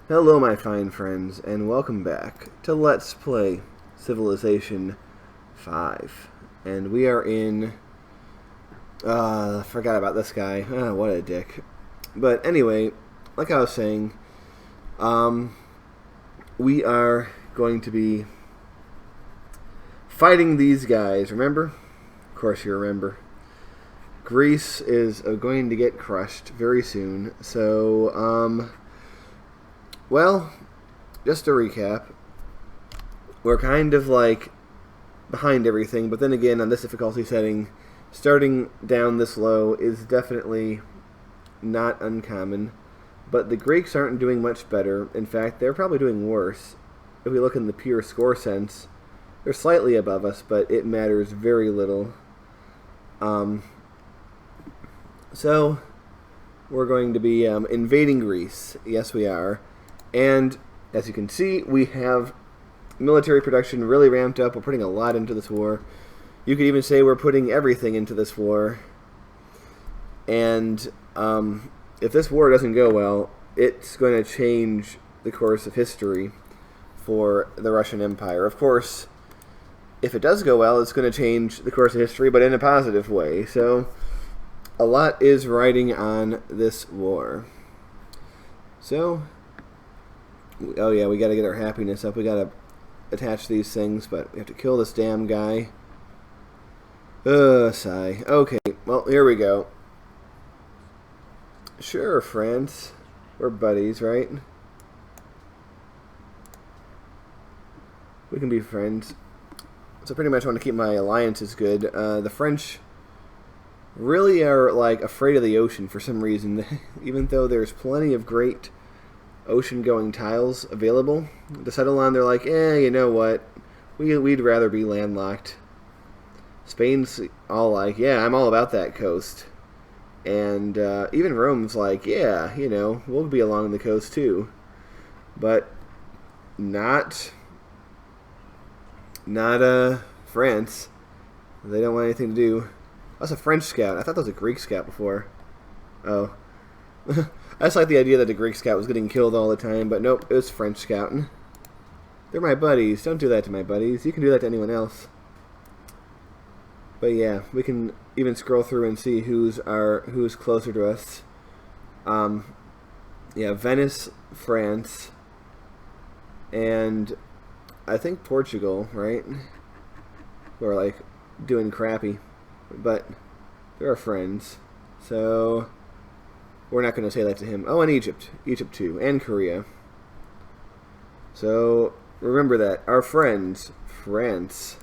Hello, my fine friends, and welcome back to Let's Play Civilization 5. And we are in... forgot about this guy. What a dick. But anyway, like I was saying, we are going to be fighting these guys, remember? Of course you remember. Greece is going to get crushed very soon, so, well, just to recap, we're kind of like behind everything, but then again, on this difficulty setting, starting down this low is definitely not uncommon, but the Greeks aren't doing much better. In fact, they're probably doing worse. If we look in the pure score sense, they're slightly above us, but it matters very little. So, we're going to be invading Greece. Yes, we are. And, as you can see, we have military production really ramped up. We're putting a lot into this war. You could even say we're putting everything into this war. And if this war doesn't go well, it's going to change the course of history for the Russian Empire. Of course, if it does go well, it's going to change the course of history, but in a positive way. So, a lot is riding on this war. So... oh yeah, we gotta get our happiness up. We gotta attach these things, but we have to kill this damn guy. Sigh. Okay, well, here we go. Sure, friends. We're buddies, right? We can be friends. So pretty much I want to keep my alliances good. The French really are, like, afraid of the ocean for some reason. Even though there's plenty of great ocean-going tiles available to settle on, they're like, you know what? We'd rather be landlocked. Spain's all like, yeah, I'm all about that coast. And even Rome's like, yeah, you know, we'll be along the coast too. But not France. They don't want anything to do. That's a French scout. I thought that was a Greek scout before. Oh. I just like the idea that the Greek scout was getting killed all the time, but nope, it was French scouting. They're my buddies. Don't do that to my buddies. You can do that to anyone else. But yeah, we can even scroll through and see who's closer to us. Yeah, Venice, France, and I think Portugal, right? Who are like doing crappy, but they're our friends, so. We're not going to say that to him. Oh, and Egypt. Egypt too. And Korea. So, remember that. Our friends. France.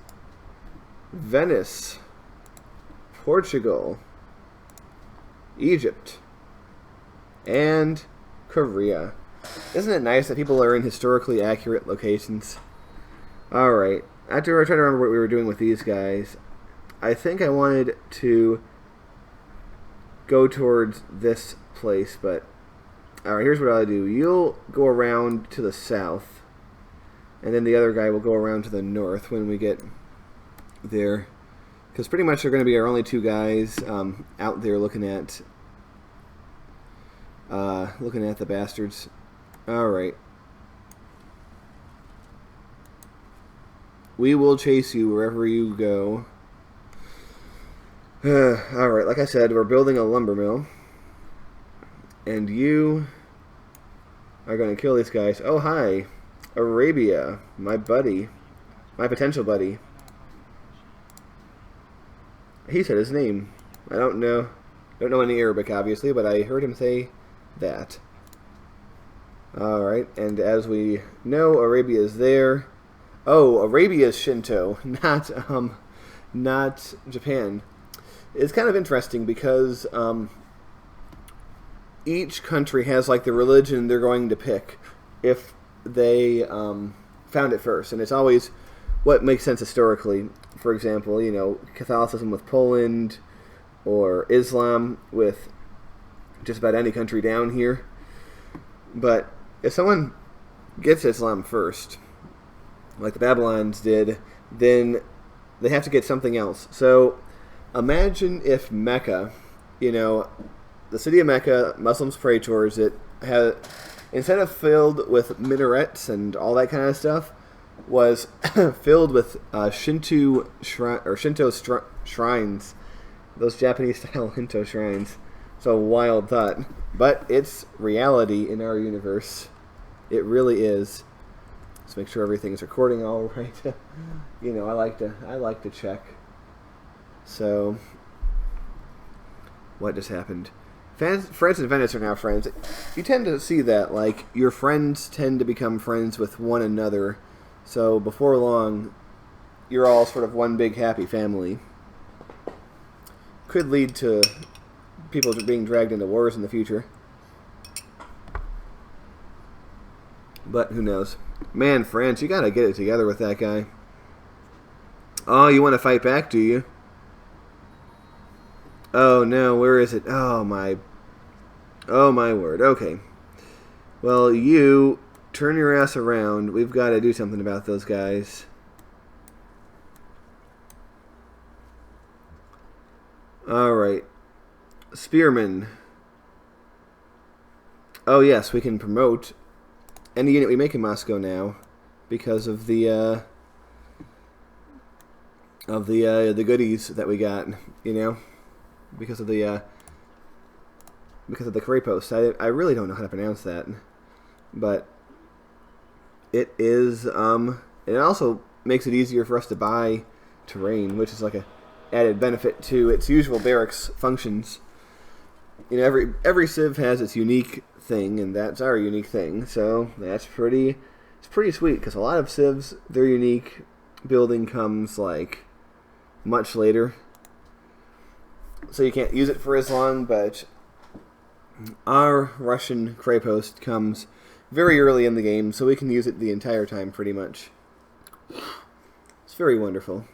Venice. Portugal. Egypt. And Korea. Isn't it nice that people are in historically accurate locations? Alright. After I try to remember what we were doing with these guys, I think I wanted to go towards this place, but alright, here's what I'll do. You'll go around to the south, and then the other guy will go around to the north when we get there, because pretty much they're going to be our only two guys out there looking at the bastards. Alright, we will chase you wherever you go. Alright, like I said, we're building a lumber mill. And you are going to kill these guys. Oh, hi. Arabia. My buddy. My potential buddy. He said his name. I don't know. Don't know any Arabic, obviously, but I heard him say that. Alright, and as we know, Arabia is there. Oh, Arabia is Shinto, not Japan. It's kind of interesting because each country has like the religion they're going to pick if they found it first, and it's always what makes sense historically. For example, you know, Catholicism with Poland, or Islam with just about any country down here. But if someone gets Islam first, like the Babylons did, then they have to get something else. So imagine if Mecca, you know, the city of Mecca, Muslims pray towards it, instead of filled with minarets and all that kind of stuff, was filled with Shinto shrines, those Japanese-style Shinto shrines. It's a wild thought, but it's reality in our universe. It really is. Let's make sure everything's recording all right. You know, I like to check. So, what just happened? France and Venice are now friends. You tend to see that, like, your friends tend to become friends with one another. So before long, you're all sort of one big happy family. Could lead to people being dragged into wars in the future. But who knows? Man, France, you gotta get it together with that guy. Oh, you want to fight back, do you? Oh no, where is it? Oh my word. Okay. Well, you turn your ass around. We've got to do something about those guys. Alright. Spearmen. Oh yes, we can promote any unit we make in Moscow now because of the goodies that we got, you know? Because of the Cray Post. I really don't know how to pronounce that. But it is, it also makes it easier for us to buy terrain, which is like a added benefit to its usual barracks functions. You know, every civ has its unique thing, and that's our unique thing, so it's pretty sweet, because a lot of civs, their unique building comes, like, much later. So you can't use it for as long, but our Russian Cray Post comes very early in the game, so we can use it the entire time, pretty much. It's very wonderful.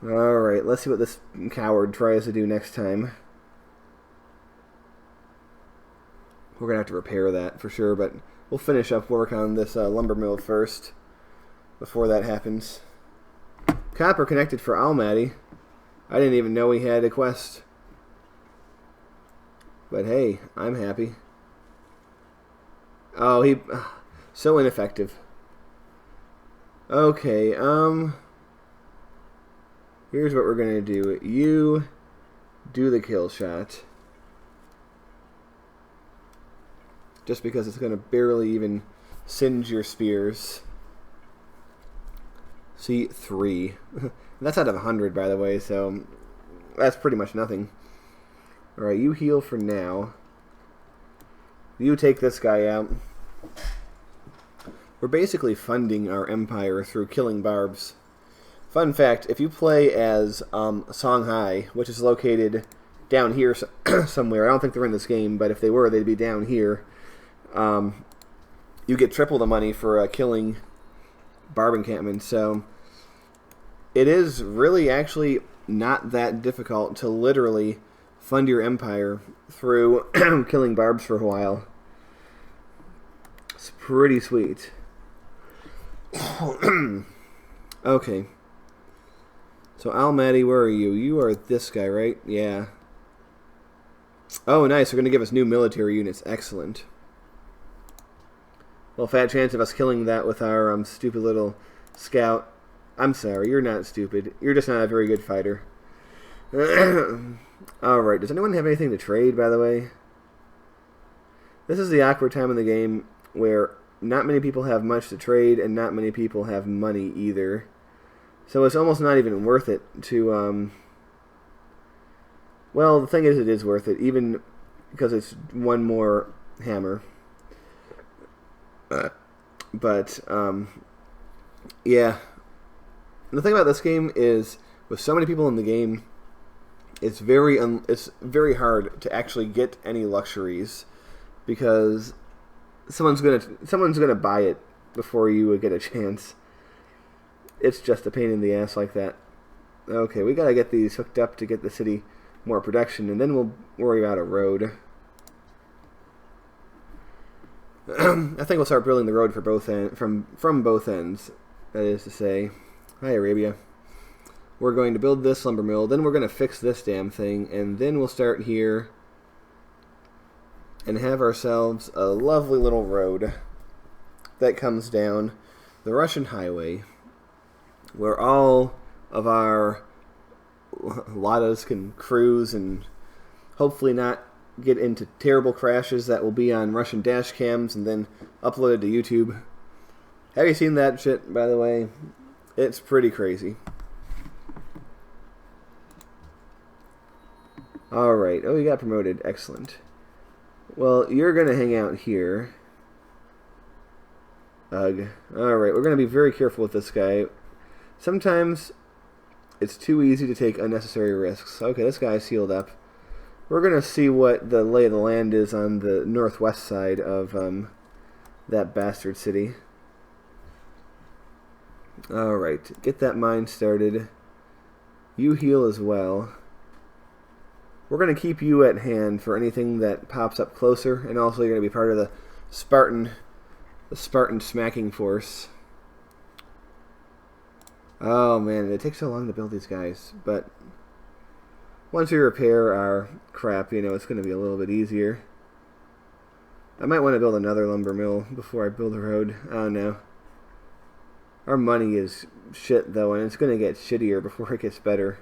Alright, let's see what this coward tries to do next time. We're going to have to repair that for sure, but we'll finish up work on this lumber mill first, before that happens. Copper connected for Almaty. I didn't even know he had a quest. But hey, I'm happy. Oh, so ineffective. Okay, here's what we're gonna do. You do the kill shot. Just because it's gonna barely even singe your spears. See, 3. That's out of 100, by the way, so that's pretty much nothing. Alright, you heal for now. You take this guy out. We're basically funding our empire through killing barbs. Fun fact, if you play as Songhai, which is located down here somewhere, I don't think they're in this game, but if they were, they'd be down here. You get triple the money for killing barb encampments, so it is really actually not that difficult to literally fund your empire through killing barbs for a while. It's pretty sweet. Okay. So Almaty, where are you? You are this guy, right? Yeah. Oh, nice. They're going to give us new military units. Excellent. Well, fat chance of us killing that with our stupid little scout. I'm sorry, you're not stupid. You're just not a very good fighter. Alright, does anyone have anything to trade, by the way? This is the awkward time in the game where not many people have much to trade and not many people have money either. So it's almost not even worth it to, well, the thing is, it is worth it, even because it's one more hammer. But, yeah. And the thing about this game is, with so many people in the game, it's very hard to actually get any luxuries because someone's gonna buy it before you would get a chance. It's just a pain in the ass like that. Okay, we gotta get these hooked up to get the city more production, and then we'll worry about a road. I think we'll start building the road for both from both ends. That is to say, hi Arabia. We're going to build this lumber mill, then we're going to fix this damn thing, and then we'll start here. and have ourselves a lovely little road that comes down the Russian highway, where all of our Ladas can cruise and hopefully not get into terrible crashes that will be on Russian dash cams and then uploaded to YouTube. Have you seen that shit, by the way? It's pretty crazy. Alright. Oh, you got promoted. Excellent. Well, you're going to hang out here. Ugh. Alright, we're going to be very careful with this guy. Sometimes it's too easy to take unnecessary risks. Okay, this guy's healed up. We're going to see what the lay of the land is on the northwest side of that bastard city. Alright, get that mine started. You heal as well. We're going to keep you at hand for anything that pops up closer, and also you're going to be part of the Spartan smacking force. Oh man, it takes so long to build these guys, but once we repair our crap, you know, it's going to be a little bit easier. I might want to build another lumber mill before I build a road. I don't know. Our money is shit, though, and it's going to get shittier before it gets better.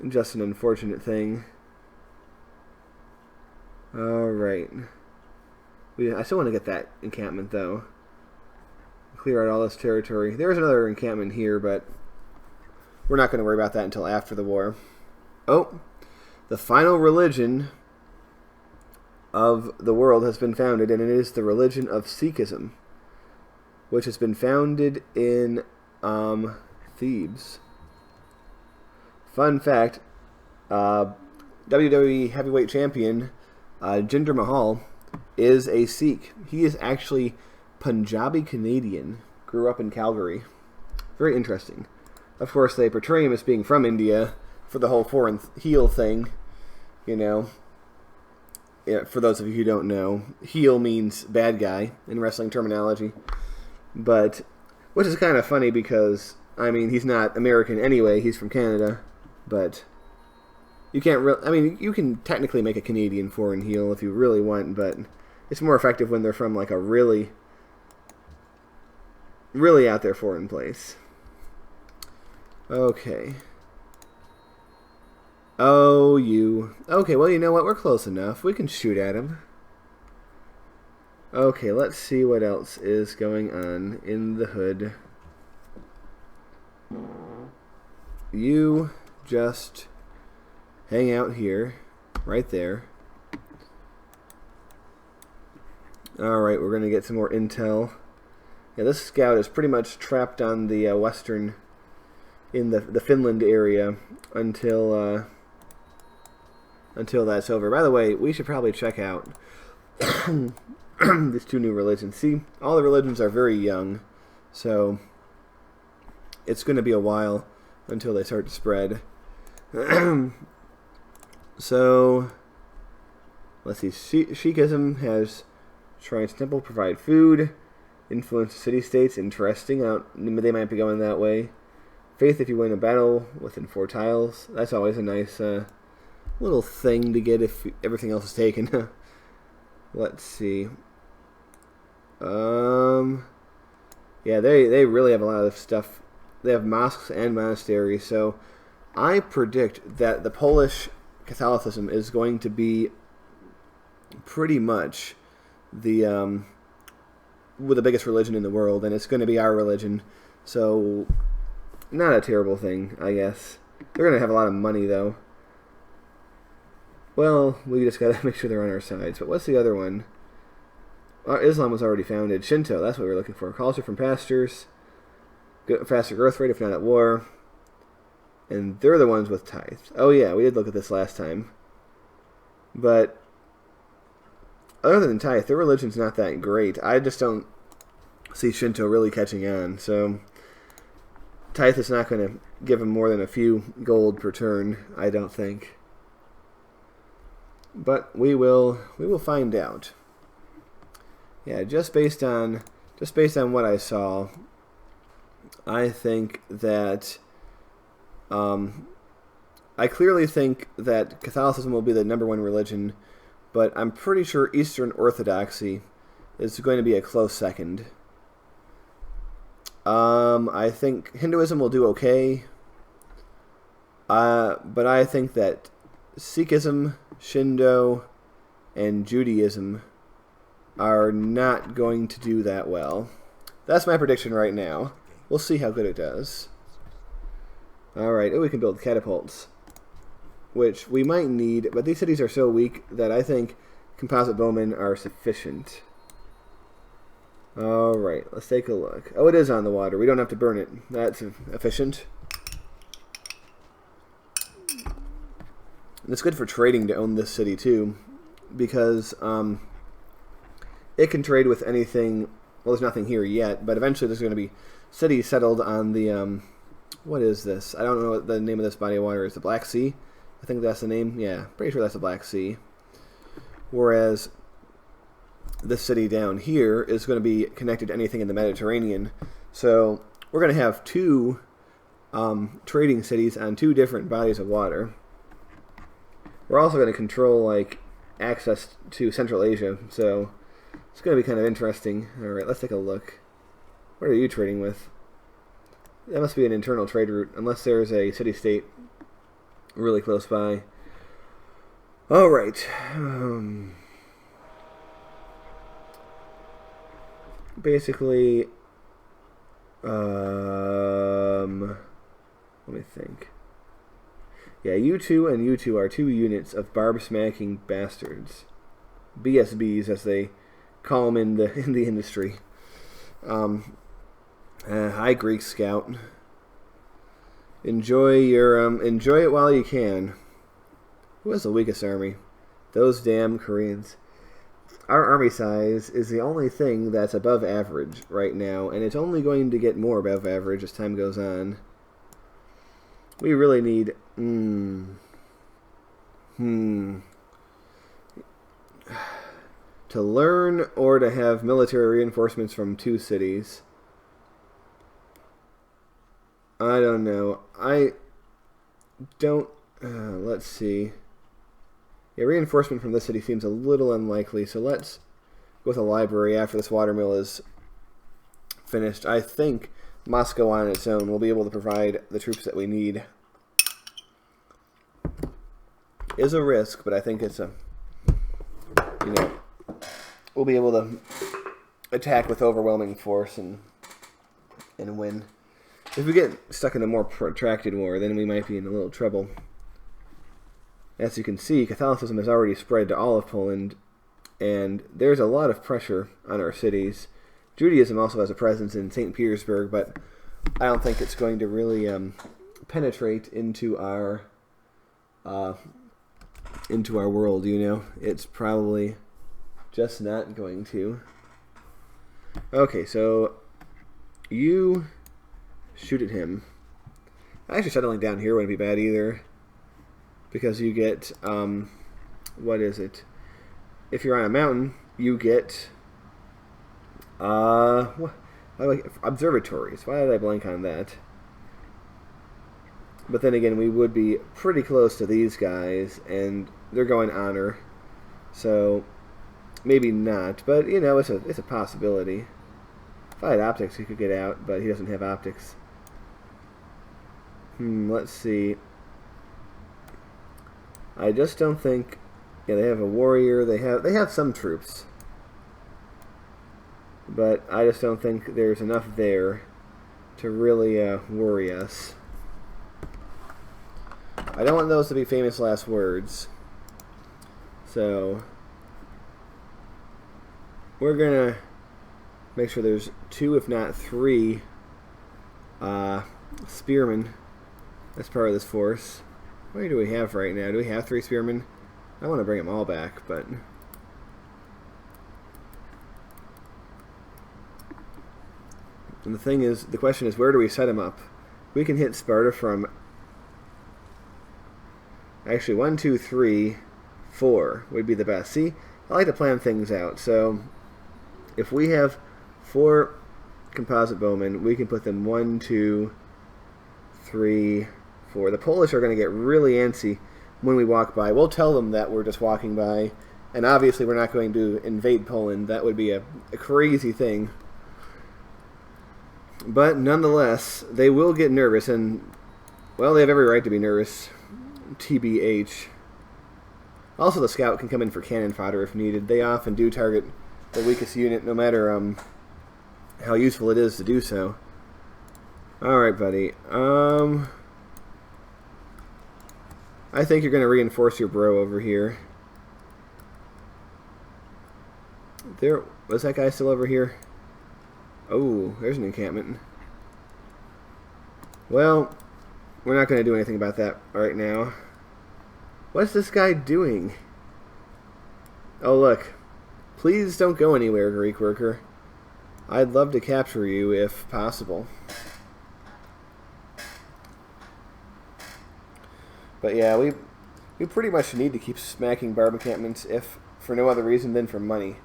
Just an unfortunate thing. Alright. I still want to get that encampment, though. Clear out all this territory. There's another encampment here, but we're not going to worry about that until after the war. Oh, the final religion of the world has been founded, and it is the religion of Sikhism, which has been founded in Thebes. Fun fact, WWE heavyweight champion Jinder Mahal is a Sikh. He is actually Punjabi Canadian, grew up in Calgary. Very interesting. Of course, they portray him as being from India for the whole foreign heel thing. You know, yeah, for those of you who don't know, heel means bad guy in wrestling terminology. But, which is kind of funny because, I mean, he's not American anyway, he's from Canada. But you can't really, I mean, you can technically make a Canadian foreign heel if you really want, but it's more effective when they're from like a really out there foreign place. Okay. Oh, you. Okay, well, you know what? We're close enough. We can shoot at him. Okay, let's see what else is going on in the hood. You just hang out here, right there. Alright, we're going to get some more intel. Yeah, this scout is pretty much trapped on the western, in the Finland area until that's over. By the way, we should probably check out these two new religions. See, all the religions are very young, so it's going to be a while until they start to spread. So, let's see. Sikhism has shrines, temple, provide food, influence the city-states. Interesting. They might be going that way. Faith, if you win a battle within 4 tiles. That's always a nice little thing to get if everything else is taken. Let's see. Yeah, they really have a lot of stuff. They have mosques and monasteries, so I predict that the Polish Catholicism is going to be pretty much the biggest religion in the world, and it's going to be our religion. So, not a terrible thing, I guess. They're going to have a lot of money, though. Well, we just got to make sure they're on our sides. But what's the other one? Islam was already founded. Shinto, that's what we're looking for. Culture from pastures. Faster growth rate if not at war. And they're the ones with tithes. Oh yeah, we did look at this last time. But other than tithe, their religion's not that great. I just don't see Shinto really catching on. So tithe is not going to give them more than a few gold per turn, I don't think. But we will find out. Yeah, just based on what I saw, I think that I clearly think that Catholicism will be the #1 religion, but I'm pretty sure Eastern Orthodoxy is going to be a close second. I think Hinduism will do okay, but I think that Sikhism, Shinto, and Judaism are not going to do that well. That's my prediction right now. We'll see how good it does. Alright, we can build catapults, which we might need, but these cities are so weak that I think composite bowmen are sufficient. Alright, let's take a look. Oh, it is on the water. We don't have to burn it. That's efficient. And it's good for trading to own this city, too, because it can trade with anything. Well, there's nothing here yet, but eventually there's going to be cities settled on the, what is this? I don't know what the name of this body of water is. The Black Sea? I think that's the name. Yeah, pretty sure that's the Black Sea. Whereas this city down here is going to be connected to anything in the Mediterranean. So we're going to have two trading cities on two different bodies of water. We're also going to control like access to Central Asia, so it's going to be kind of interesting. Alright, let's take a look. What are you trading with? That must be an internal trade route, unless there's a city-state really close by. Alright. Basically, let me think. Yeah, U2 and U2 are two units of barb-smacking bastards. BSBs, as they call them in the industry. Hi, Greek Scout. Enjoy it while you can. Who has the weakest army? Those damn Koreans. Our army size is the only thing that's above average right now, and it's only going to get more above average as time goes on. We really need... to learn or to have military reinforcements from two cities. I don't know. I don't... let's see. Yeah, reinforcement from this city seems a little unlikely, so let's go with a library after this watermill is finished. I think Moscow on its own will be able to provide the troops that we need. Is a risk, but I think it's a... we'll be able to attack with overwhelming force and win. If we get stuck in a more protracted war, then we might be in a little trouble. As you can see, Catholicism has already spread to all of Poland, and there's a lot of pressure on our cities. Judaism also has a presence in St. Petersburg, but I don't think it's going to really penetrate into our world, It's probably just not going to. Okay, so you shoot at him. Actually, settling down here wouldn't be bad either, because you get, what is it? If you're on a mountain, you get, observatories. Why did I blank on that? But then again, we would be pretty close to these guys, and they're going honor, so maybe not. But it's a possibility. If I had optics, he could get out, but he doesn't have optics. Let's see. I just don't think. Yeah, they have a warrior. They have some troops, but I just don't think there's enough there to really worry us. I don't want those to be famous last words, so we're gonna make sure there's 2, if not 3, spearmen as part of this force. What do we have right now? Do we have 3 spearmen? I want to bring them all back, but... And the question is, where do we set them up? We can hit Sparta from... Actually, 1, 2, 3, 4 would be the best. See, I like to plan things out. So, if we have 4 composite bowmen, we can put them 1, 2, 3, 4. The Polish are going to get really antsy when we walk by. We'll tell them that we're just walking by, And obviously we're not going to invade Poland. That would be a crazy thing. But nonetheless, they will get nervous, and, well, they have every right to be nervous. TBH. Also, the scout can come in for cannon fodder if needed. They often do target the weakest unit, no matter how useful it is to do so. Alright, buddy. I think you're going to reinforce your bro over here. Was that guy still over here? Oh, there's an encampment. Well, we're not going to do anything about that right now. What's this guy doing? Oh, look. Please don't go anywhere, Greek worker. I'd love to capture you if possible. But yeah, we pretty much need to keep smacking barb encampments, if for no other reason than for money.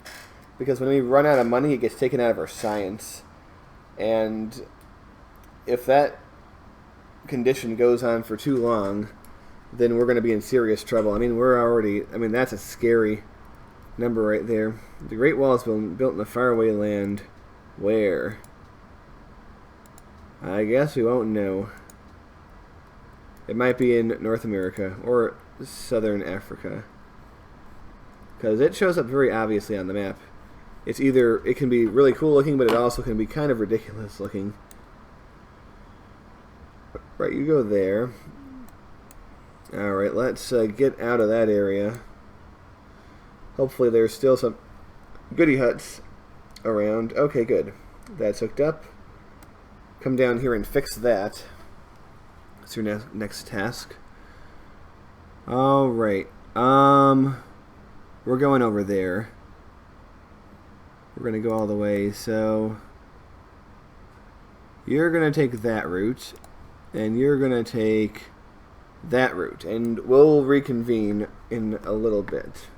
Because when we run out of money, it gets taken out of our science. And if that condition goes on for too long, then we're going to be in serious trouble. I mean, that's a scary number right there. The Great Wall has been built in a faraway land. Where? I guess we won't know. It might be in North America or Southern Africa, because it shows up very obviously on the map. It can be really cool looking, but it also can be kind of ridiculous looking. Right, you go there. Alright, let's get out of that area. Hopefully there's still some goody huts around. Okay, good. That's hooked up. Come down here and fix that. That's your next task. Alright. We're going over there. We're going to go all the way, so you're going to take that route, and you're going to take that route, and we'll reconvene in a little bit.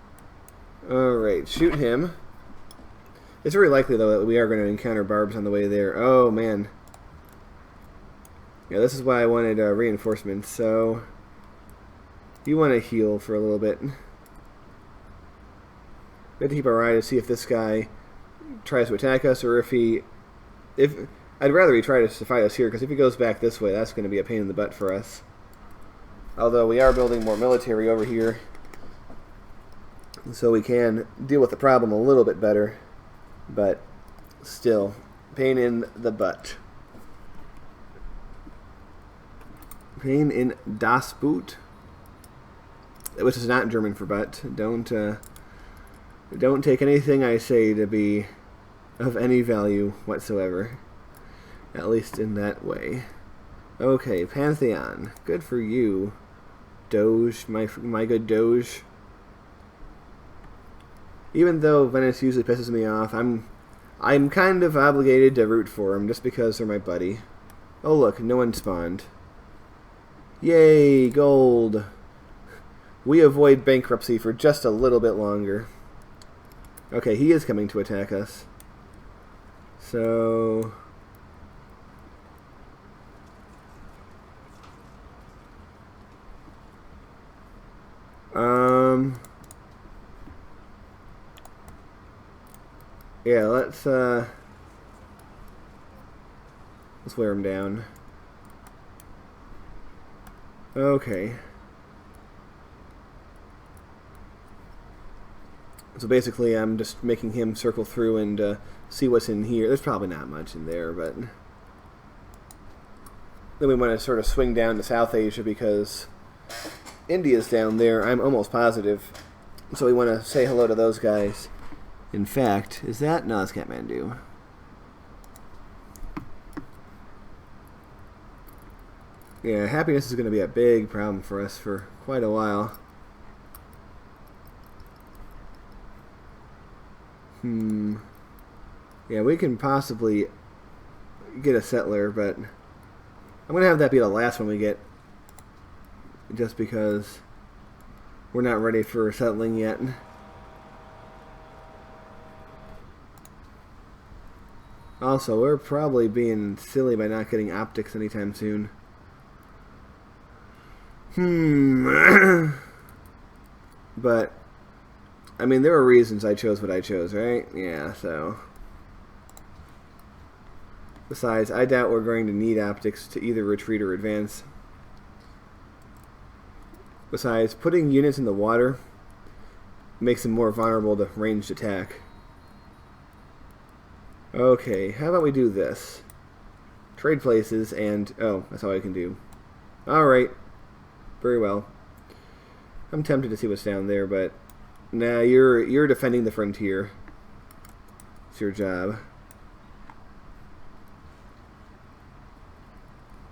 Alright, shoot him. It's very likely, though, that we are going to encounter barbs on the way there. Oh, man. Yeah, this is why I wanted reinforcements, so you want to heal for a little bit. We have to keep our eye to see if this guy tries to attack us, or if I'd rather he try to fight us here, because if he goes back this way, that's going to be a pain in the butt for us. Although we are building more military over here, so we can deal with the problem a little bit better, but still, pain in the butt. Pain in das Boot, which is not German for butt. Don't take anything I say to be of any value whatsoever, at least in that way. Okay, Pantheon. Good for you, Doge, my good Doge. Even though Venice usually pisses me off, I'm kind of obligated to root for him just because they're my buddy. Oh look, no one spawned. Yay, gold. We avoid bankruptcy for just a little bit longer. Okay, he is coming to attack us. So yeah, let's wear him down. Okay. So basically I'm just making him circle through and see what's in here. There's probably not much in there, but then we want to sort of swing down to South Asia because India's down there, I'm almost positive. So we want to say hello to those guys. In fact, is that? No, that's Kathmandu. Yeah, happiness is going to be a big problem for us for quite a while. Yeah, we can possibly get a settler, but I'm going to have that be the last one we get, just because we're not ready for settling yet. Also, we're probably being silly by not getting optics anytime soon. But I mean, there were reasons I chose what I chose, right? Yeah, so... Besides, I doubt we're going to need optics to either retreat or advance. Besides, putting units in the water makes them more vulnerable to ranged attack. Okay, how about we do this? Trade places and... Oh, that's all I can do. Alright. Very well. I'm tempted to see what's down there, but... Nah, you're defending the frontier. It's your job.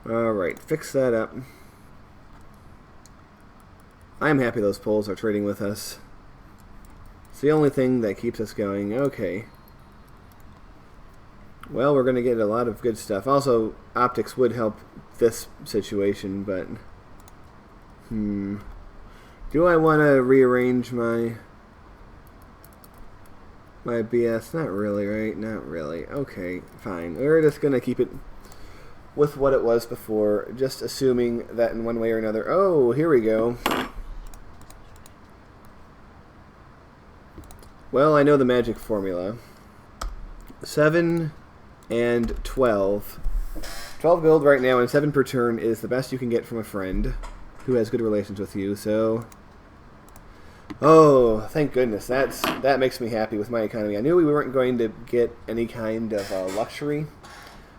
Alright, fix that up. I'm happy those Poles are trading with us. It's the only thing that keeps us going. Okay. Well, we're going to get a lot of good stuff. Also, optics would help this situation, but... Do I want to rearrange my BS? Not really, right? Not really. Okay, fine. We're just going to keep it with what it was before, just assuming that in one way or another... Oh, here we go. Well, I know the magic formula. 7 and 12. 12 gold right now and 7 per turn is the best you can get from a friend who has good relations with you, so... Oh, thank goodness. That makes me happy with my economy. I knew we weren't going to get any kind of luxury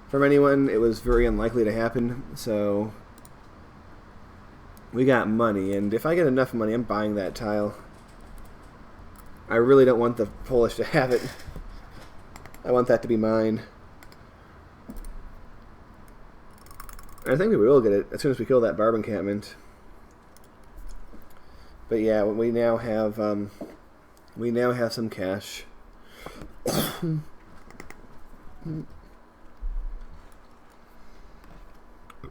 from anyone. It was very unlikely to happen, so... We got money, and if I get enough money, I'm buying that tile. I really don't want the Polish to have it. I want that to be mine. I think we will get it as soon as we kill that barb encampment. But yeah, we now have some cash.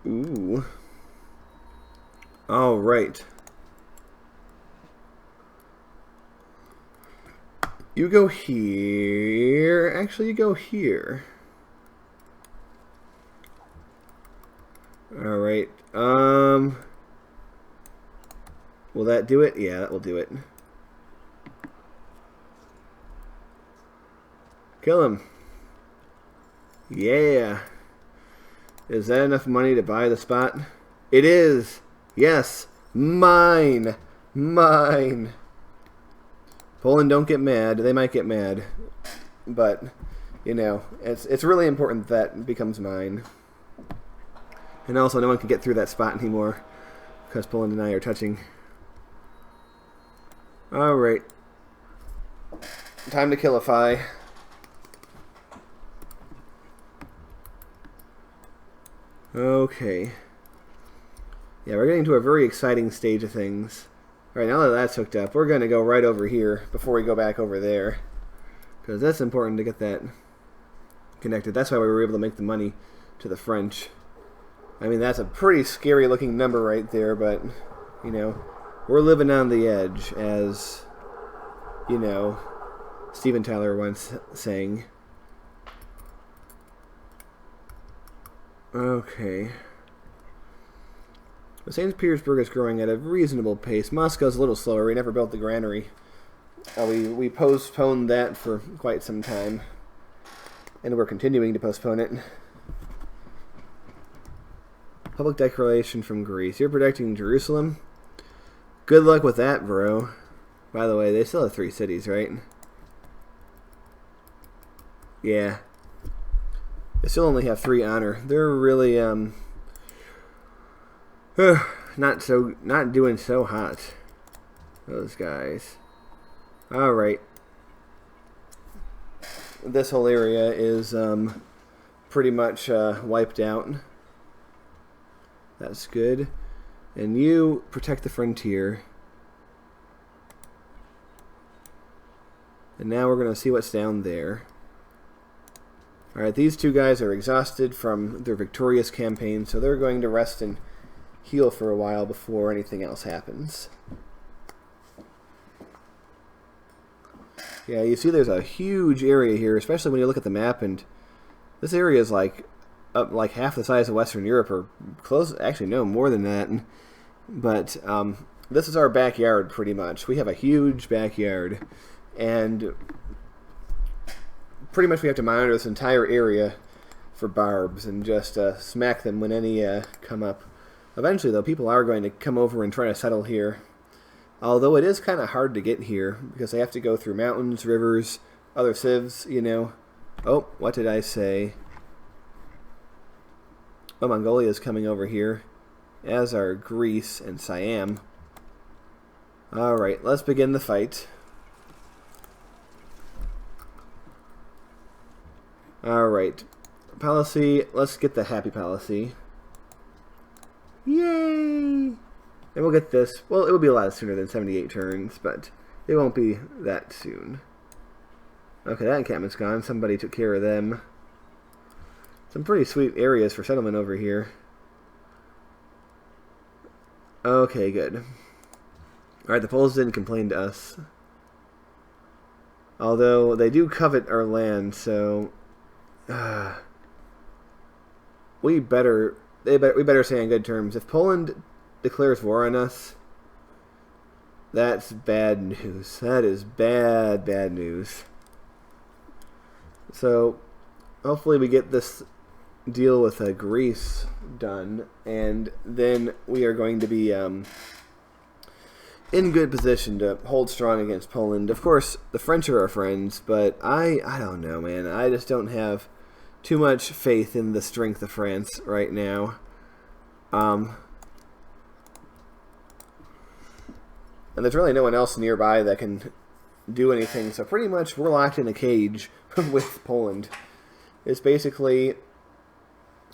Ooh. All right. You go here. Actually, you go here. All right. Will that do it? Yeah, that will do it. Kill him. Yeah. Is that enough money to buy the spot? It is. Yes. Mine. Mine. Poland, don't get mad. They might get mad. But, you know, it's really important that it becomes mine. And also, no one can get through that spot anymore because Poland and I are touching. Alright. Time to killify. Okay. Yeah, we're getting to a very exciting stage of things. Alright, now that that's hooked up, we're going to go right over here before we go back over there. Because that's important to get that connected. That's why we were able to make the money to the French. I mean, that's a pretty scary looking number right there, but, you know, we're living on the edge, as, you know, Steven Tyler once sang. Okay. But St. Petersburg is growing at a reasonable pace. Moscow's a little slower. We never built the granary. We postponed that for quite some time. And we're continuing to postpone it. Public declaration from Greece. You're protecting Jerusalem? Good luck with that, bro. By the way, they still have 3 cities, right? Yeah. They still only have 3 honor. They're really, not doing so hot. Those guys. Alright. This whole area is, pretty much, wiped out. That's good. And you protect the frontier. And now we're going to see what's down there. Alright, these 2 guys are exhausted from their victorious campaign, so they're going to rest and heal for a while before anything else happens. Yeah, you see there's a huge area here, especially when you look at the map, and this area is like up half the size of Western Europe, or close, actually no, more than that. But this is our backyard pretty much. We have a huge backyard, and pretty much we have to monitor this entire area for barbs and just smack them when any come up. Eventually, though, people are going to come over and try to settle here. Although it is kind of hard to get here because they have to go through mountains, rivers, other civs, you know. Oh, what did I say? Oh, Mongolia is coming over here, as are Greece and Siam. Alright, let's begin the fight. Alright. Policy, let's get the happy policy. Yay! And we'll get this. Well, it will be a lot sooner than 78 turns, but it won't be that soon. Okay, that encampment's gone. Somebody took care of them. Some pretty sweet areas for settlement over here. Okay, good. Alright, the Poles didn't complain to us. Although, they do covet our land, so... we better stay on good terms. If Poland declares war on us, that's bad news. That is bad news. So, hopefully we get this deal with Greece done, and then we are going to be in good position to hold strong against Poland. Of course, the French are our friends, but I don't know, man. I just don't have too much faith in the strength of France right now. And there's really no one else nearby that can do anything, so pretty much we're locked in a cage with Poland. It's basically,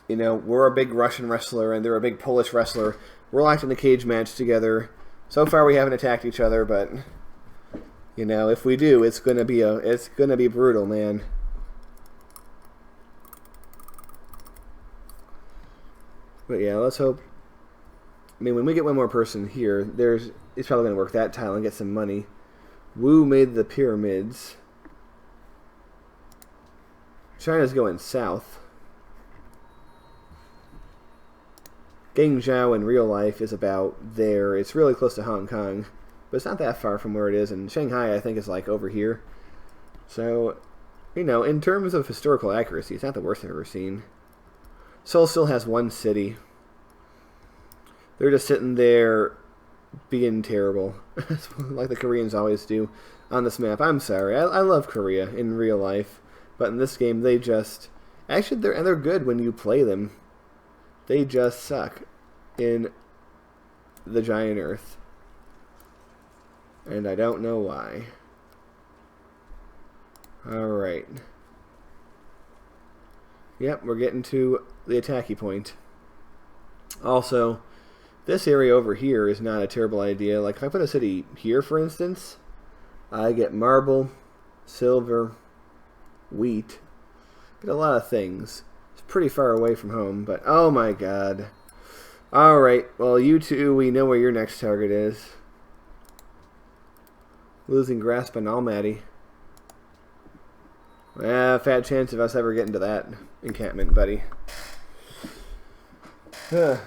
you know, we're a big Russian wrestler and they're a big Polish wrestler. We're locked in a cage match together. So far we haven't attacked each other, but you know, if we do, it's gonna be brutal, man. But yeah, let's hope. I mean, when we get one more person here, it's probably gonna work that tile and get some money. Wu made the pyramids. China's going south. Guangzhou in real life is about there. It's really close to Hong Kong, but it's not that far from where it is. And Shanghai, I think, is like over here. So, you know, in terms of historical accuracy, it's not the worst I've ever seen. Seoul still has one city. They're just sitting there being terrible, like the Koreans always do on this map. I'm sorry. I love Korea in real life, but in this game, they just... Actually, they're good when you play them. They just suck in the giant Earth. And I don't know why. Alright. Yep, we're getting to the attacky point. Also, this area over here is not a terrible idea. Like, if I put a city here, for instance, I get marble, silver, wheat. Get a lot of things. Pretty far away from home, but oh my god. Alright, well, you two, we know where your next target is. Losing grasp on Almaty. Fat chance of us ever getting to that encampment, buddy. Yeah,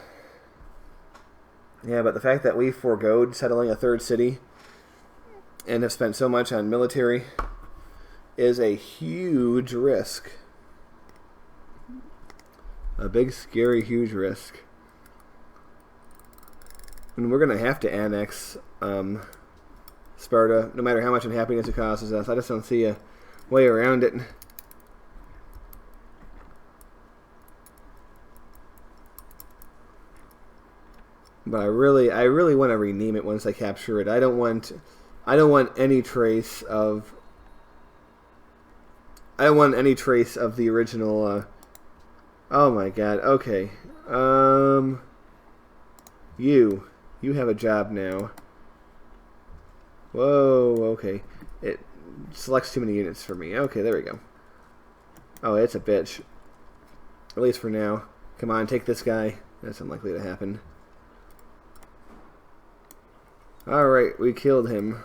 but the fact that we foregoed settling a third city and have spent so much on military is a huge risk. A big, scary, huge risk. And we're going to have to annex Sparta, no matter how much unhappiness it causes us. I just don't see a way around it. But I really want to rename it once I capture it. I don't want any trace of... I don't want any trace of the original... Oh my god, okay. You have a job now. Whoa, okay. It selects too many units for me. Okay, there we go. Oh, it's a bitch. At least for now. Come on, take this guy. That's unlikely to happen. Alright, we killed him.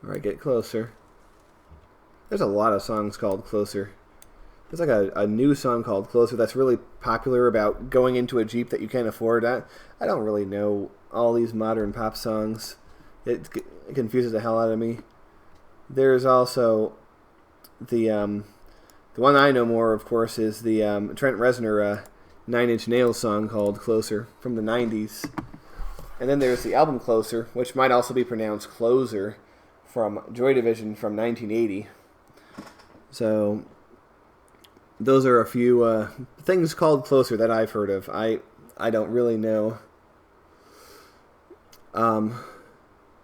Alright, get closer. There's a lot of songs called Closer. there's like a new song called Closer that's really popular about going into a Jeep that you can't afford. I don't really know all these modern pop songs. It confuses the hell out of me. There's also the one I know more, of course, is the Trent Reznor Nine Inch Nails song called Closer from the 90s. And then there's the album Closer, which might also be pronounced Closer, from Joy Division from 1980. So those are a few things called Closer that I've heard of. I don't really know.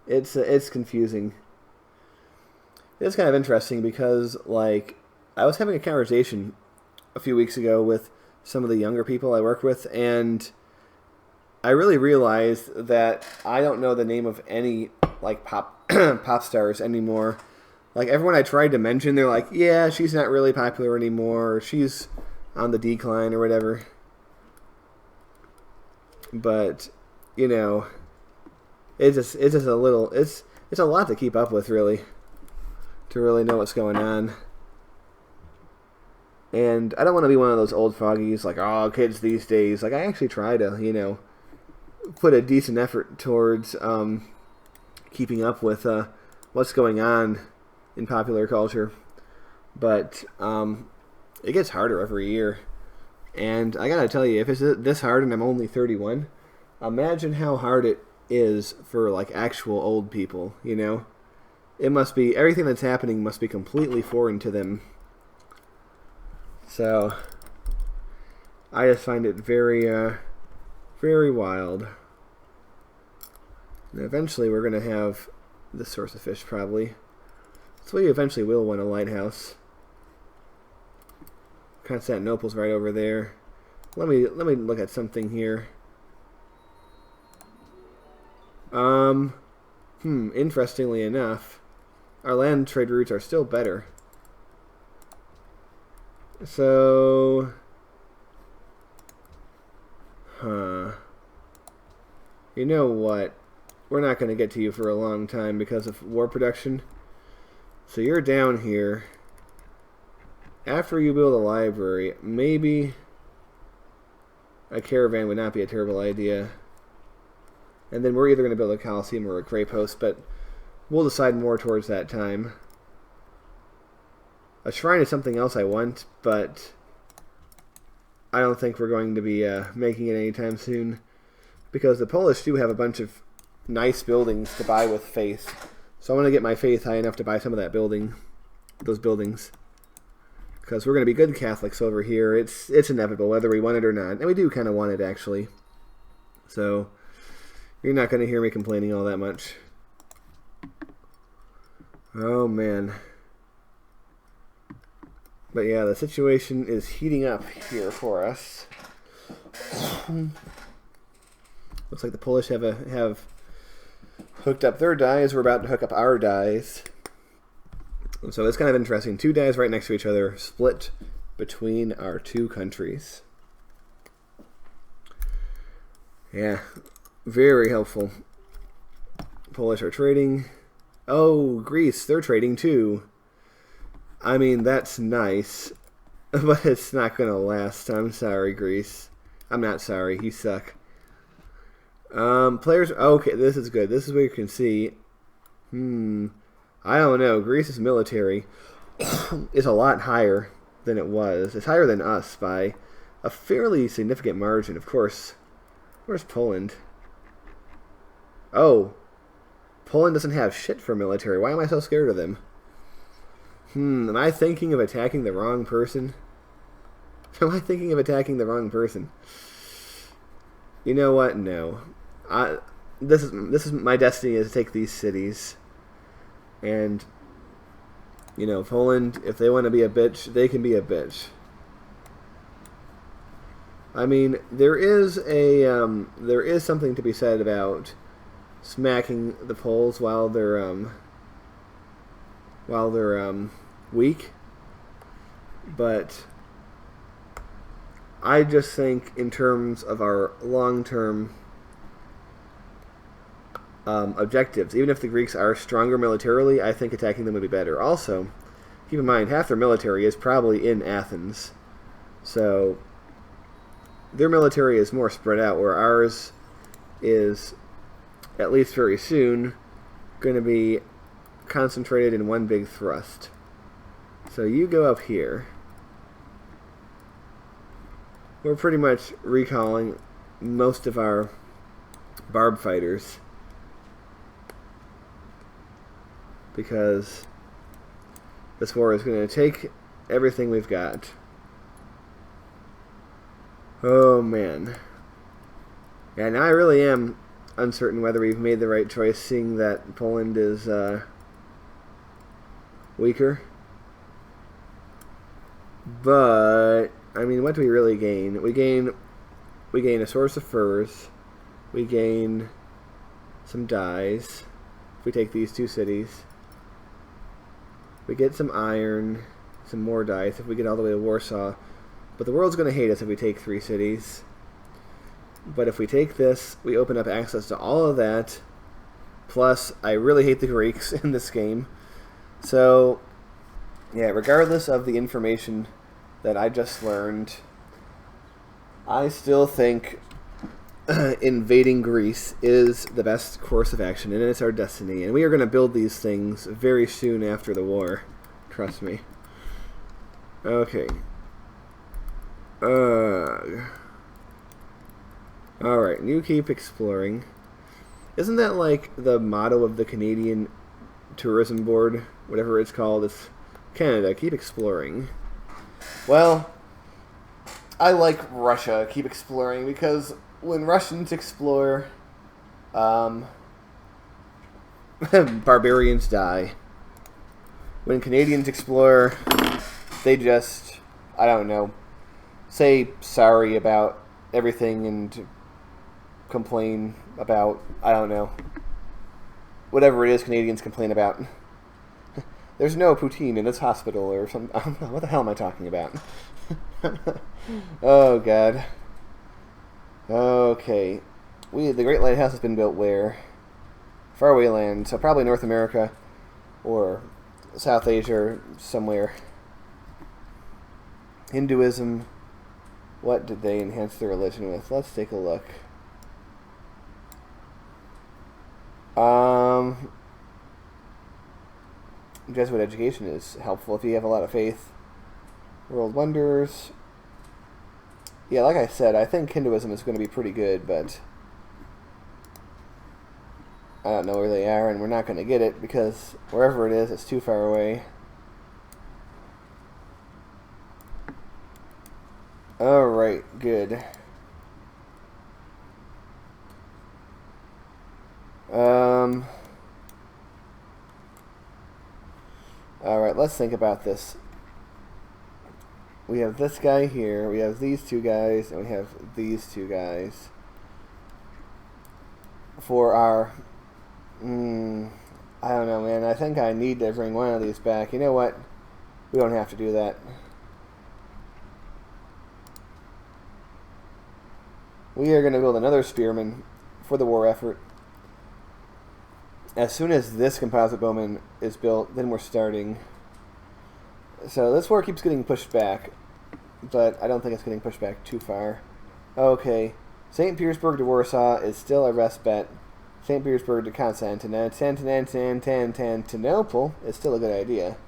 It's confusing. It's kind of interesting because, like, I was having a conversation a few weeks ago with some of the younger people I work with, and I really realized that I don't know the name of any, like, pop stars anymore. Like, everyone I tried to mention, they're like, yeah, she's not really popular anymore, or she's on the decline, or whatever. But, you know, it's just a little, it's a lot to keep up with, really, to really know what's going on. And I don't want to be one of those old fogies, like, oh, kids these days. Like, I actually try to, you know, put a decent effort towards keeping up with what's going on in popular culture. But it gets harder every year. And I gotta tell you, if it's this hard and I'm only 31, imagine how hard it is for, like, actual old people, you know? It must be, everything that's happening must be completely foreign to them. So, I just find it very, very wild. And eventually we're going to have this source of fish, probably. So we eventually will want a lighthouse. Constantinople's right over there. Let me look at something here. Interestingly enough, our land trade routes are still better. So, you know what? We're not going to get to you for a long time because of war production. So you're down here. After you build a library, maybe a caravan would not be a terrible idea. And then we're either going to build a coliseum or a grape house, but we'll decide more towards that time. A shrine is something else I want, but I don't think we're going to be making it anytime soon, because the Polish do have a bunch of nice buildings to buy with faith. So I want to get my faith high enough to buy some of those buildings, because we're going to be good Catholics over here. It's inevitable whether we want it or not, and we do kind of want it, actually. So you're not going to hear me complaining all that much. Oh man. But yeah, the situation is heating up here for us. Looks like the Polish have hooked up their dies. We're about to hook up our dies. So it's kind of interesting. Two dies right next to each other, split between our two countries. Yeah, very helpful. Polish are trading. Oh, Greece, they're trading too. I mean, that's nice, but it's not going to last. I'm sorry, Greece. I'm not sorry. You suck. Players... Okay, this is good. This is where you can see... I don't know. Greece's military is a lot higher than it was. It's higher than us by a fairly significant margin, of course. Where's Poland? Oh. Poland doesn't have shit for military. Why am I so scared of them? Am I thinking of attacking the wrong person? Am I thinking of attacking the wrong person? You know what? No. This is my destiny, is to take these cities. And, you know, Poland, if they want to be a bitch, they can be a bitch. I mean, there is something to be said about smacking the Poles while they're weak, but I just think in terms of our long-term objectives, even if the Greeks are stronger militarily, I think attacking them would be better. Also, Keep in mind, half their military is probably in Athens. So their military is more spread out, where ours is, at least very soon, going to be concentrated in one big thrust. So you go up here. We're pretty much recalling most of our barb fighters because this war is going to take everything we've got. Oh man. And I really am uncertain whether we've made the right choice, seeing that Poland is weaker. But I mean, what do we really gain? We gain a source of furs. We gain some dyes. If we take these 2 cities, we get some iron, some more dyes. If we get all the way to Warsaw, but the world's going to hate us if we take 3 cities. But if we take this, we open up access to all of that. Plus, I really hate the Greeks in this game. So, yeah, regardless of the information that I just learned, I still think invading Greece is the best course of action, and it's our destiny. And we are going to build these things very soon after the war. Trust me. Okay. Alright, you keep exploring. Isn't that like the motto of the Canadian Tourism Board? Whatever it's called. It's Canada, keep exploring. Well, I like Russia, keep exploring, because when Russians explore, barbarians die. When Canadians explore, they just, I don't know, say sorry about everything and complain about, I don't know, whatever it is Canadians complain about. There's no poutine in this hospital or something. What the hell am I talking about? Oh, God. Okay. The Great Lighthouse has been built where? Faraway land, so probably North America or South Asia or somewhere. Hinduism. What did they enhance their religion with? Let's take a look. Jesuit education is helpful if you have a lot of faith. World wonders. Yeah, like I said, I think Hinduism is going to be pretty good, but I don't know where they are, and we're not going to get it because wherever it is, it's too far away. Alright, good. Alright, let's think about this. We have this guy here, we have these 2 guys, and we have these 2 guys. For our... I don't know, man. I think I need to bring one of these back. You know what? We don't have to do that. We are going to build another spearman for the war effort. As soon as this composite bowman is built, then we're starting. So this war keeps getting pushed back, but I don't think it's getting pushed back too far. Okay, St. Petersburg to Warsaw is still a rest bet. St. Petersburg to Constantinople is still a good idea.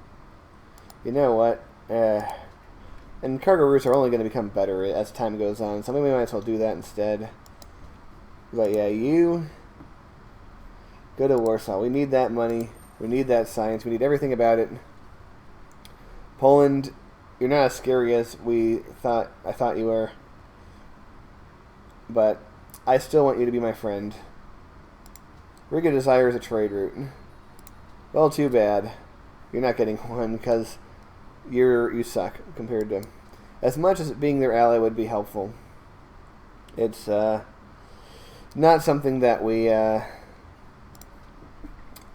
You know what? And cargo routes are only going to become better as time goes on, so maybe we might as well do that instead. But yeah, you go to Warsaw. We need that money. We need that science. We need everything about it. Poland, you're not as scary as I thought you were. But I still want you to be my friend. Riga desires a trade route. Well, too bad. You're not getting one because you suck compared to... As much as being their ally would be helpful, it's not something that we are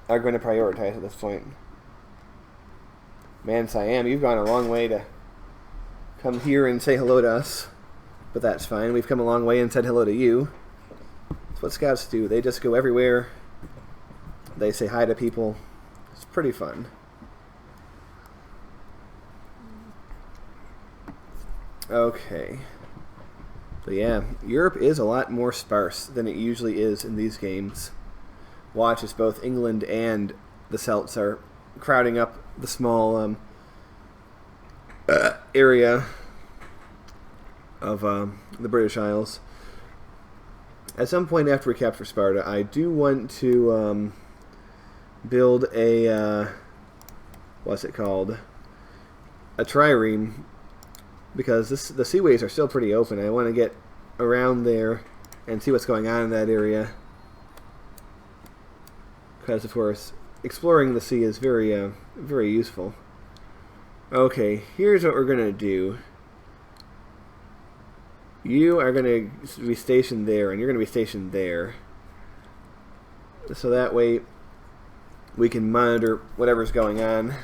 going to prioritize at this point. Man, Siam, you've gone a long way to come here and say hello to us. But that's fine. We've come a long way and said hello to you. That's what scouts do. They just go everywhere. They say hi to people. It's pretty fun. Okay. But yeah, Europe is a lot more sparse than it usually is in these games. Watch as both England and the Celts are crowding up the small area of the British Isles. At some point after we capture Sparta, I do want to build a what's it called? A trireme, because the seaways are still pretty open. I want to get around there and see what's going on in that area, because of course exploring the sea is very very useful. Okay, here's what we're gonna do. You are gonna be stationed there, and you're gonna be stationed there, so that way we can monitor whatever's going on.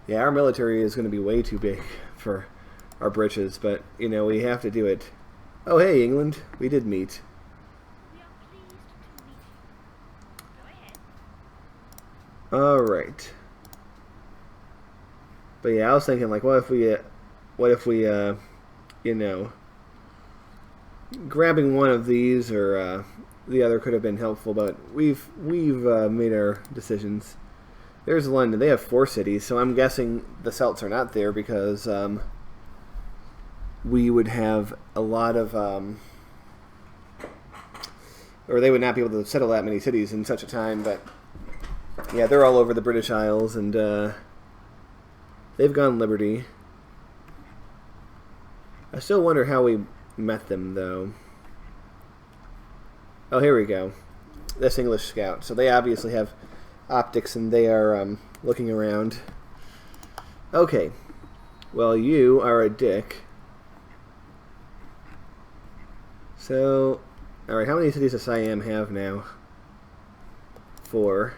Yeah, our military is going to be way too big for our britches, but, you know, we have to do it. Oh, hey, England. We did meet. We are pleased to meet you. Go ahead. Alright. But yeah, I was thinking, like, what if we, you know, grabbing one of these or the other could have been helpful, but we've made our decisions. There's London. They have 4 cities, so I'm guessing the Celts are not there because we would have a lot of, or they would not be able to settle that many cities in such a time. But yeah, they're all over the British Isles, and they've gone liberty. I still wonder how we met them, though. Oh, here we go. This English scout. So they obviously have optics, and they are looking around. Okay. Well, you are a dick. So, alright, how many cities does Siam have now? 4.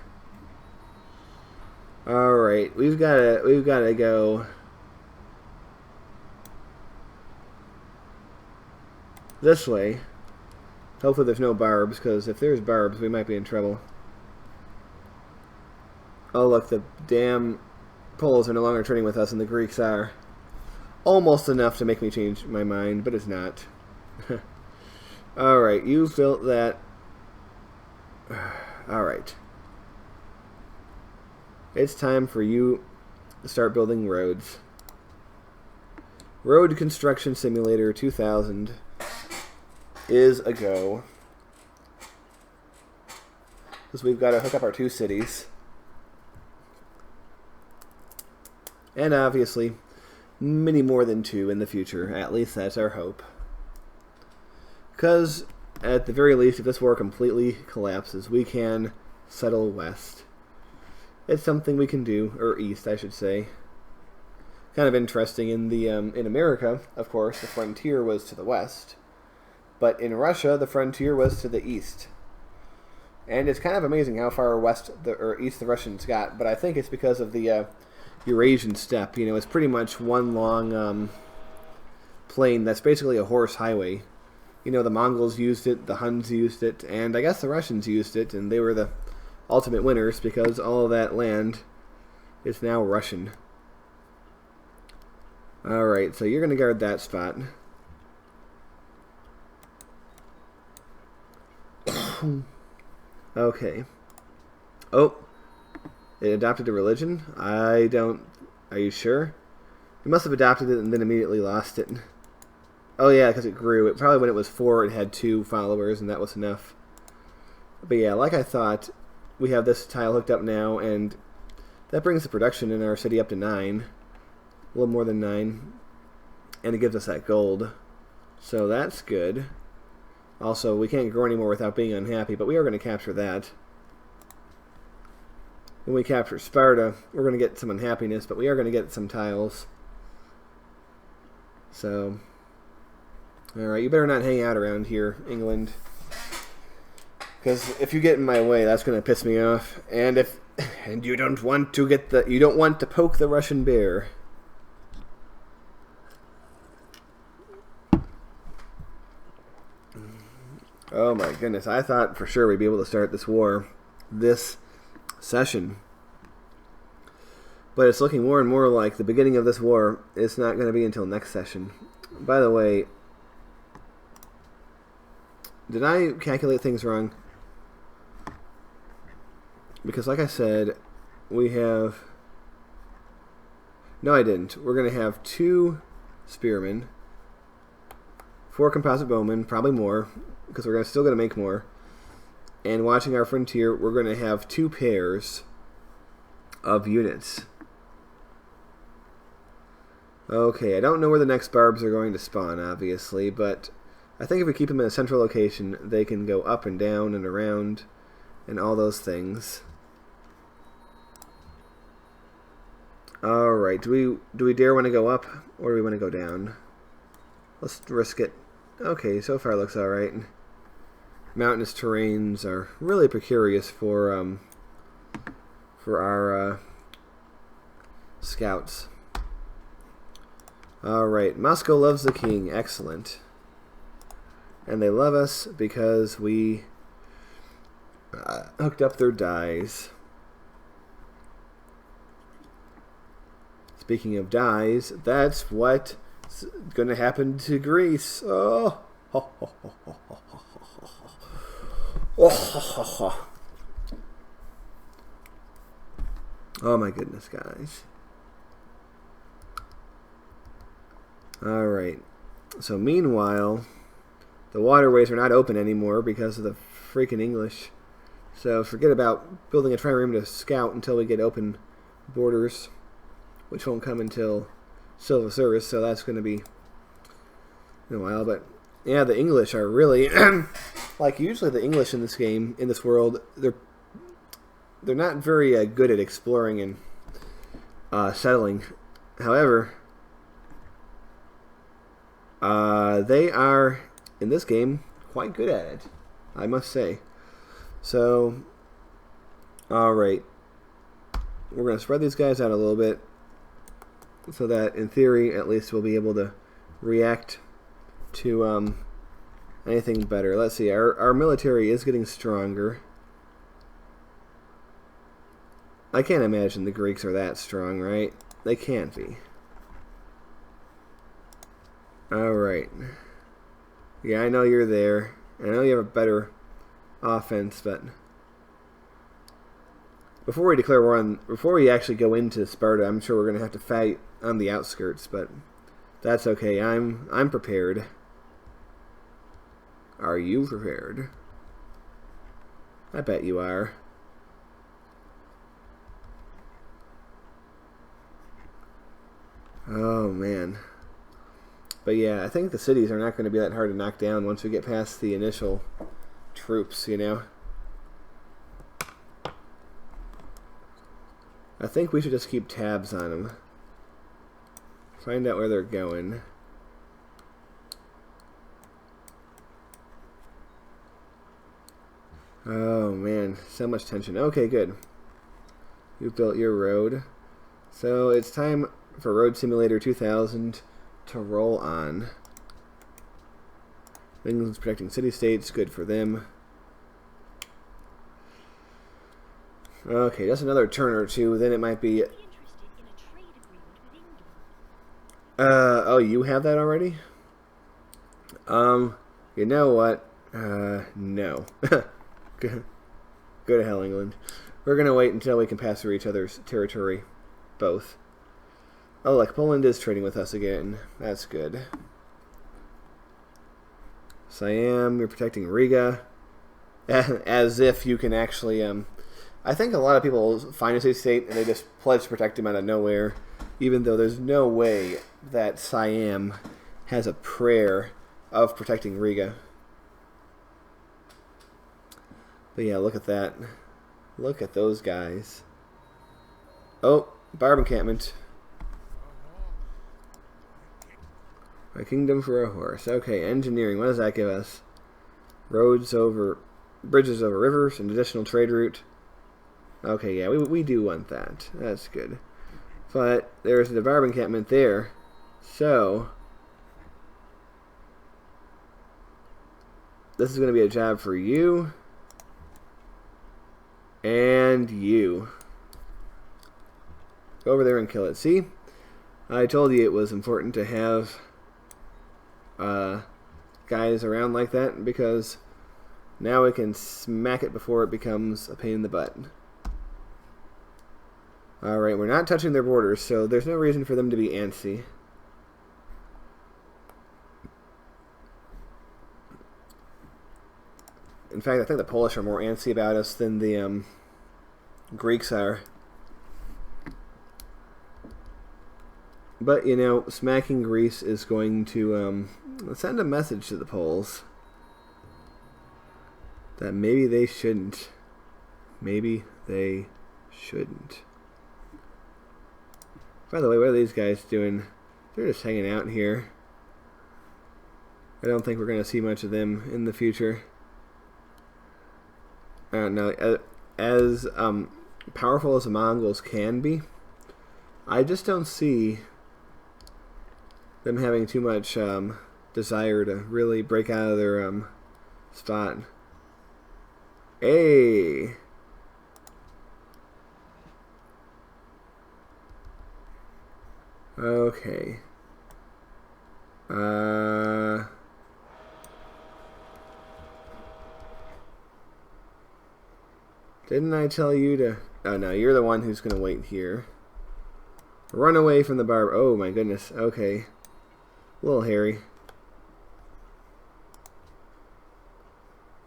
Alright, we've gotta go this way. Hopefully there's no barbs, because if there's barbs, we might be in trouble. Oh, look, the damn Poles are no longer trading with us, and the Greeks are. Almost enough to make me change my mind, but it's not. Alright, you built that. Alright. It's time for you to start building roads. Road Construction Simulator 2000 is a go. Because we've got to hook up our 2 cities. And obviously, many more than 2 in the future. At least that's our hope. Because, at the very least, if this war completely collapses, we can settle west. It's something we can do, or east, I should say. Kind of interesting. In America, of course, the frontier was to the west. But in Russia, the frontier was to the east. And it's kind of amazing how far west or east the Russians got. But I think it's because of the Eurasian steppe. You know, it's pretty much one long plain that's basically a horse highway. You know, the Mongols used it, the Huns used it, and I guess the Russians used it, and they were the ultimate winners because all of that land is now Russian. Alright, so you're going to guard that spot. Okay. Oh. It adopted a religion? I don't... Are you sure? It must have adopted it and then immediately lost it. Oh yeah, because it grew. It probably when it was 4 it had 2 followers and that was enough. But yeah, like I thought, we have this tile hooked up now, and that brings the production in our city up to 9. A little more than 9. And it gives us that gold. So that's good. Also, we can't grow anymore without being unhappy, but we are going to capture that. When we capture Sparta, we're going to get some unhappiness, but we are going to get some tiles. So, alright, you better not hang out around here, England. Because if you get in my way, that's going to piss me off. And you don't want to poke the Russian bear. Oh my goodness, I thought for sure we'd be able to start this war this session. But it's looking more and more like the beginning of this war. It's not going to be until next session. By the way, did I calculate things wrong? Because like I said, we have... No, I didn't. We're going to have 2 spearmen, 4 composite bowmen, probably more, because we're still going to make more. And watching our frontier, we're going to have 2 pairs of units. Okay, I don't know where the next barbs are going to spawn, obviously, but I think if we keep them in a central location, they can go up and down and around and all those things. Alright, do we dare want to go up, or do we want to go down? Let's risk it. Okay, so far looks alright. Mountainous terrains are really precarious for our scouts. Alright, Moscow loves the king. Excellent. And they love us because we hooked up their dyes. Speaking of dyes, that's what's going to happen to Greece. Oh. Oh my goodness, guys. Alright. So meanwhile, the waterways are not open anymore because of the freaking English. So forget about building a trireme to scout until we get open borders, which won't come until civil service, so that's going to be in a while. But yeah, the English are really like usually the English in this game, in this world, they're not very good at exploring and settling. However, they are in this game quite good at it, I must say. So, all right, we're going to spread these guys out a little bit, so that in theory, at least, we'll be able to react to anything better. Let's see, our military is getting stronger. I can't imagine the Greeks are that strong, right? They can't be. Alright. Yeah, I know you're there. I know you have a better offense, but before we declare war on, before we actually go into Sparta, I'm sure we're going to have to fight on the outskirts, but that's okay. I'm prepared. Are you prepared? I bet you are. Oh, man. But yeah, I think the cities are not going to be that hard to knock down once we get past the initial troops, you know? I think we should just keep tabs on them. Find out where they're going. Oh, man. So much tension. Okay, good. You've built your road. So it's time for Road Simulator 2000 to roll on. England's protecting city-states. Good for them. Okay, just another turn or two, then it might be... oh, you have that already? You know what? No. Go to hell, England. We're gonna wait until we can pass through each other's territory. Both. Oh, like Poland is trading with us again. That's good. Siam, you're protecting Riga. As if you can actually, I think a lot of people find a city-state and they just pledge to protect him out of nowhere, even though there's no way that Siam has a prayer of protecting Riga. But yeah, look at that. Look at those guys. Oh, barb encampment. A kingdom for a horse. Okay, engineering. What does that give us? Roads over... Bridges over rivers, an additional trade route. Okay, yeah, we do want that. That's good. But there's the barb encampment there. So... this is going to be a job for you. And you. Go over there and kill it. See? I told you it was important to have guys around like that, because now we can smack it before it becomes a pain in the butt. Alright, we're not touching their borders, so there's no reason for them to be antsy. In fact, I think the Polish are more antsy about us than the Greeks are. But, you know, smacking Greece is going to send a message to the Poles that maybe they shouldn't. Maybe they shouldn't. By the way, what are these guys doing? They're just hanging out here. I don't think we're going to see much of them in the future. I don't know. As powerful as the Mongols can be, I just don't see them having too much desire to really break out of their spot. Hey! Okay. Didn't I tell you to... Oh, no, you're the one who's going to wait here. Run away from the barb... Oh, my goodness. Okay. A little hairy.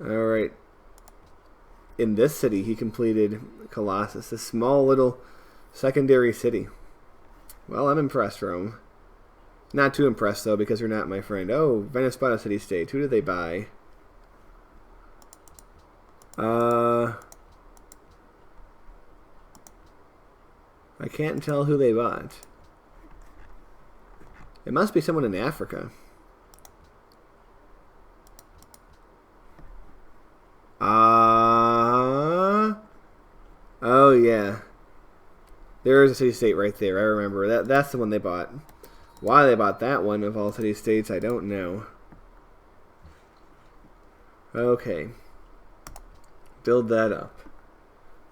Alright. In this city, he completed Colossus. This small little secondary city. Well, I'm impressed, Rome. Not too impressed, though, because you're not my friend. Oh, Venice bought a city-state. Who did they buy? I can't tell who they bought. It must be someone in Africa. Oh, yeah. There is a city-state right there. I remember. That's the one they bought. Why they bought that one of all city-states, I don't know. Okay. Build that up.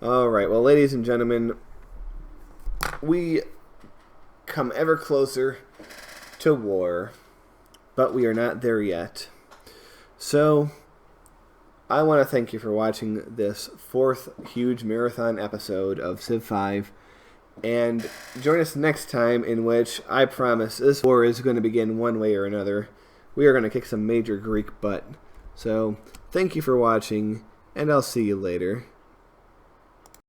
Alright, well, ladies and gentlemen, we come ever closer to war, but we are not there yet. So, I want to thank you for watching this 4th huge marathon episode of Civ 5, and join us next time, in which I promise this war is going to begin one way or another. We are going to kick some major Greek butt. So, thank you for watching, and I'll see you later.